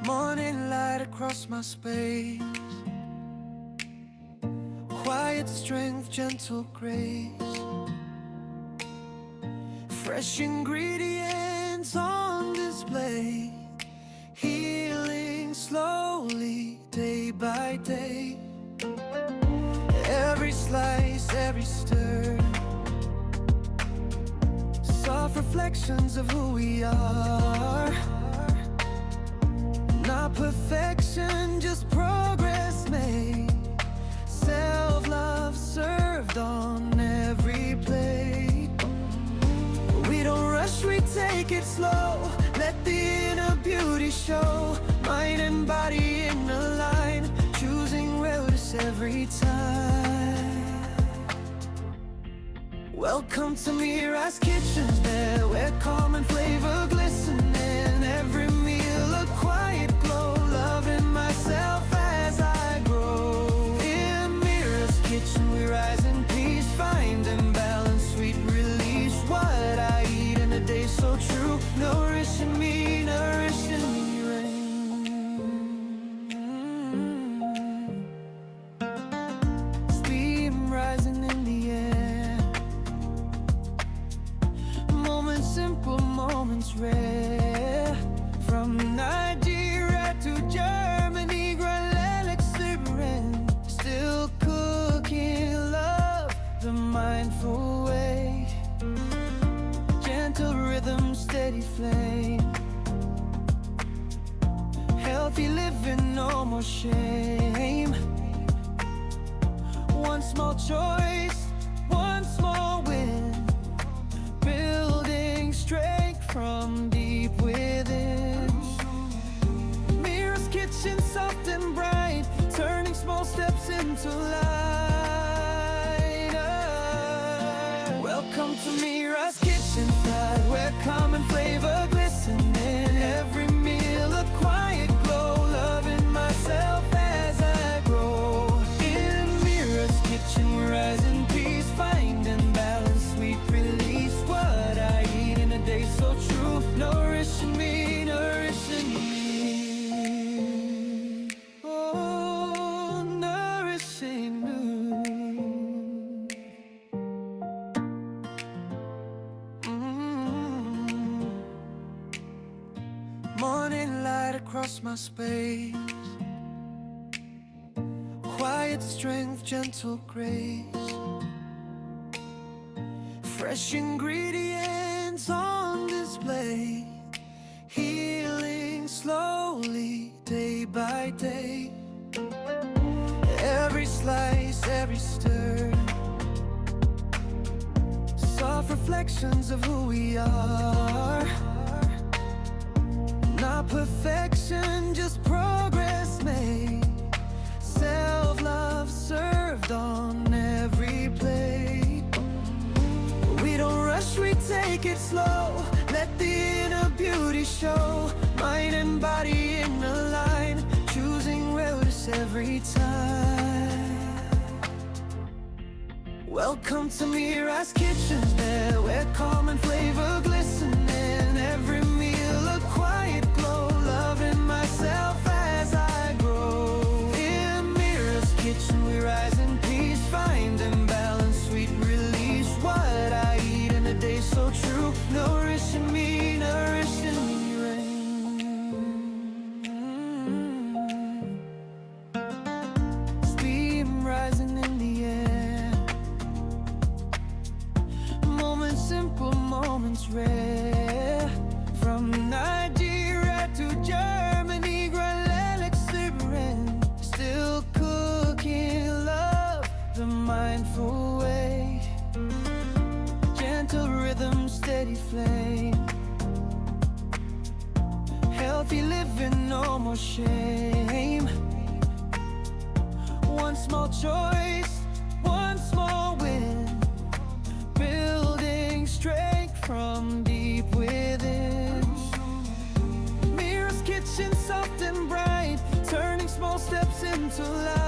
Morning light across my space, quiet strength, gentle grace, fresh ingredients on display, healing slowly, day by day. Every slice, every stir, soft reflections of who we are. Not perfection, just progress made, self-love served on every plate. We don't rush, we take it slow, let the inner beauty show. Mind and body in a line, choosing wellness every time. Welcome to MIRA'S kitchen, there where calm and flavor glisten. In every meal a quiet glow, loving myself as I grow. In MIRA'S kitchen we rise in peace, finding balance, sweet release. What I eat in a day so true, nourishing me, nourishing me. Steam rising in the air, moments simple, moments rare. From Nigeria to Germany, Grand exuberant, still cooking love the mindful way. Gentle rhythm, steady flame, healthy living, no more shame. One small choice, one small win, building strength from deep within. MIRA'S kitchen, soft and bright, turning small steps into light. Welcome to MIRA'S kitchen, side where calm and flavor glisten. In every meal a quiet glow, loving myself as I grow. In MIRA'S kitchen we rise in peace, finding balance, sweet release. What I eat in a day so true, nourishing me, nourishing me. Oh, nourishing me. Morning light across my space, quiet strength, gentle grace, fresh ingredients on display, healing slowly, day by day. Every slice, every stir, soft reflections of who we are. Not perfection, just progress made, self-love served on every plate. We don't rush, we take it slow, let the inner beauty show. Mind and body in a line, choosing wellness every time. Welcome to MIRA'S kitchen, there where calm and flavor glisten. In every meal a quiet glow, loving myself as I grow. In MIRA'S kitchen we rise in peace, finding balance, sweet release. What I eat in a day so true, nourishing me, nourishing me. Steam rising in the air, moments simple, moments rare. From Nigeria to Germany, Grand exuberant, still cooking love the mindful way. Gentle rhythm, steady flame, healthy living, no more shame. One small choice, one small win, building strength from deep within. MIRA'S kitchen, soft and bright, turning small steps into light.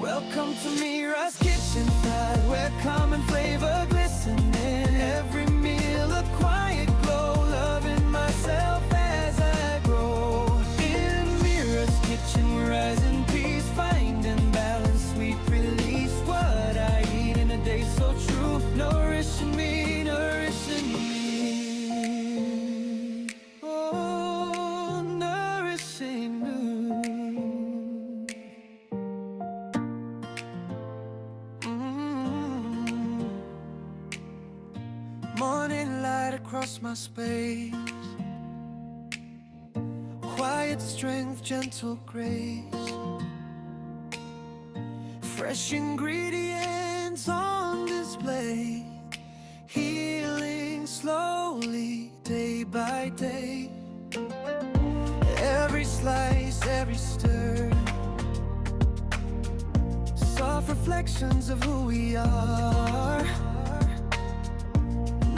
Welcome to MIRA'S kitchen, side where calm and flavor glisten. In every meal a quiet glow, loving myself across my space. Quiet strength, gentle grace. Fresh ingredients on display. Healing slowly, day by day. Every slice, every stir, soft reflections of who we are.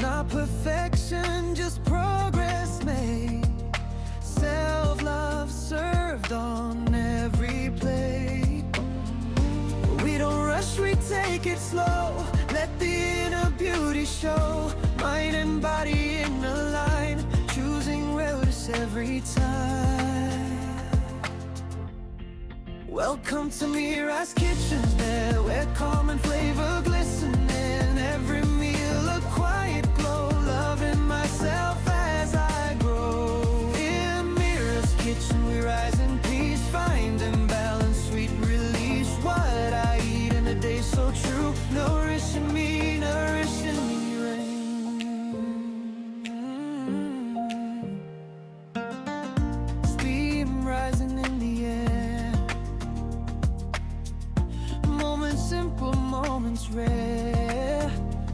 Not perfection, just progress made. Self-love served on every plate. We don't rush, we take it slow. Let the inner beauty show. Mind and body in a line, choosing wellness every time. Welcome to MIRA'S kitchen, there where calm and flavor glisten. In every meal a quiet glow, loving myself as I grow. In MIRA'S kitchen we rise in peace, finding balance, sweet release. What I eat in a day so true, nourishing me, nourishing me. Steam rising in the air, moments simple, moments rare.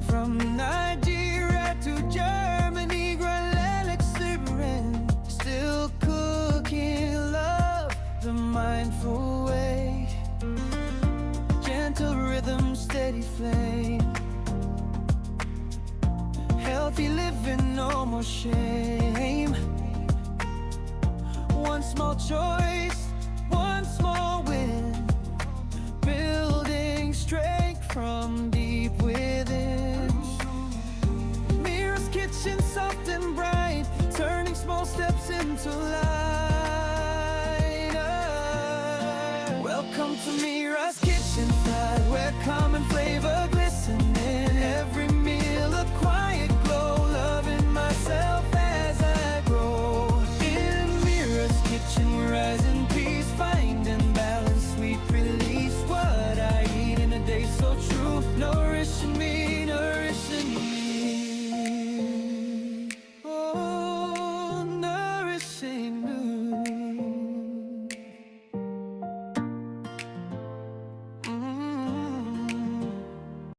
From Nigeria to Germany, Grand Liberating, still cooking love the mindful way. Gentle rhythm, steady flame. Healthy living, no more shame. One small choice,